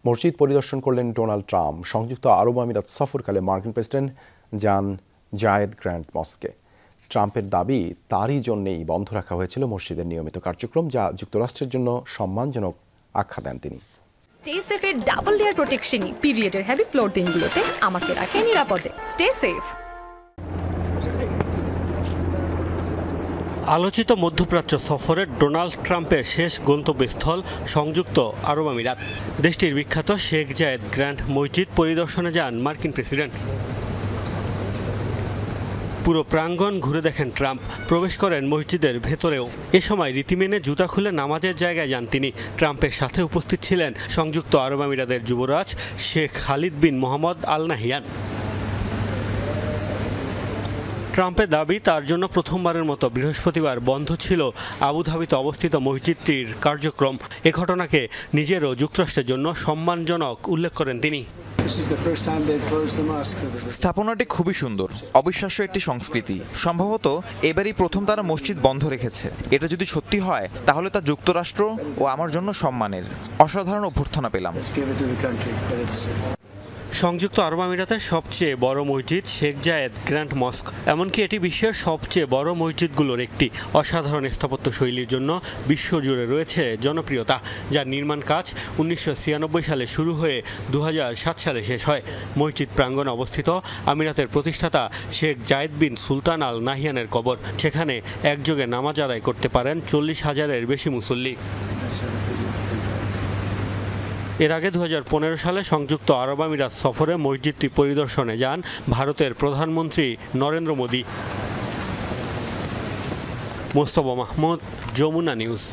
মসজিদ পরিদর্শন করলেন ডোনাল্ড ট্রাম্প। সংযুক্ত আরব আমিরাত সফরকালে মার্কিন প্রেসিডেন্ট যান জায়েদ গ্র্যান্ড মস্কে। ট্রাম্পের দাবি তারই জন্যেই বন্ধ রাখা হয়েছিল মসজিদের নিয়মিত কার্যক্রম, যা যুক্তরাষ্ট্রের জন্য সম্মানজনক আখ্যা দেন তিনি। স্টে সেফের ডাবল লেয়ার প্রোটেকশনই পিরিয়ডের হেভি ফ্লোর দিনগুলোতে আমাকে রাখে নিরাপদে। Stay safe. আলোচিত মধ্যপ্রাচ্য সফরে ডোনাল্ড ট্রাম্পের শেষ গন্তব্যস্থল সংযুক্ত আরব আমিরাত। দেশটির বিখ্যাত শেখ জায়েদ গ্র্যান্ড মসজিদ পরিদর্শনে যান মার্কিন প্রেসিডেন্ট। পুরো প্রাঙ্গণ ঘুরে দেখেন ট্রাম্প, প্রবেশ করেন মসজিদের ভেতরেও। এ সময় রীতি মেনে জুতা খুলে নামাজের জায়গায় যান তিনি। ট্রাম্পের সাথে উপস্থিত ছিলেন সংযুক্ত আরব আমিরাতের যুবরাজ শেখ খালিদ বিন মোহাম্মদ আল নাহিয়ান। ট্রাম্পের দাবি তার জন্য প্রথমবারের মতো বৃহস্পতিবার বন্ধ ছিল আবুধাবিতে অবস্থিত মসজিদটির কার্যক্রম। এ ঘটনাকে নিজেরও যুক্তরাষ্ট্রের জন্য সম্মানজনক উল্লেখ করেন তিনি। স্থাপনাটি খুবই সুন্দর, অবিশ্বাস্য একটি সংস্কৃতি। সম্ভবত এবারই প্রথম তারা মসজিদ বন্ধ রেখেছে। এটা যদি সত্যি হয় তাহলে তা যুক্তরাষ্ট্র ও আমার জন্য সম্মানের। অসাধারণ অভ্যর্থনা পেলাম। সংযুক্ত আরব আমিরাতের সবচেয়ে বড় মসজিদ শেখ জায়েদ গ্র্যান্ড মস্ক। এমনকি এটি বিশ্বের সবচেয়ে বড় মসজিদগুলোর একটি। অসাধারণ স্থাপত্য শৈলীর জন্য বিশ্বজুড়ে রয়েছে জনপ্রিয়তা, যার নির্মাণ কাজ 1996 সালে শুরু হয়ে 2007 সালে শেষ হয়। মসজিদ প্রাঙ্গণে অবস্থিত আমিরাতের প্রতিষ্ঠাতা শেখ জায়েদ বিন সুলতান আল নাহিয়ানের কবর। সেখানে একযোগে নামাজ আদায় করতে পারেন 40,000-এর বেশি মুসল্লি। এর আগে 2015 সালে সংযুক্ত আরব আমিরাত সফরে মসজিদটি পরিদর্শনে যান ভারতের প্রধানমন্ত্রী নরেন্দ্র মোদী। মোস্তফা মাহমুদ, যমুনা নিউজ।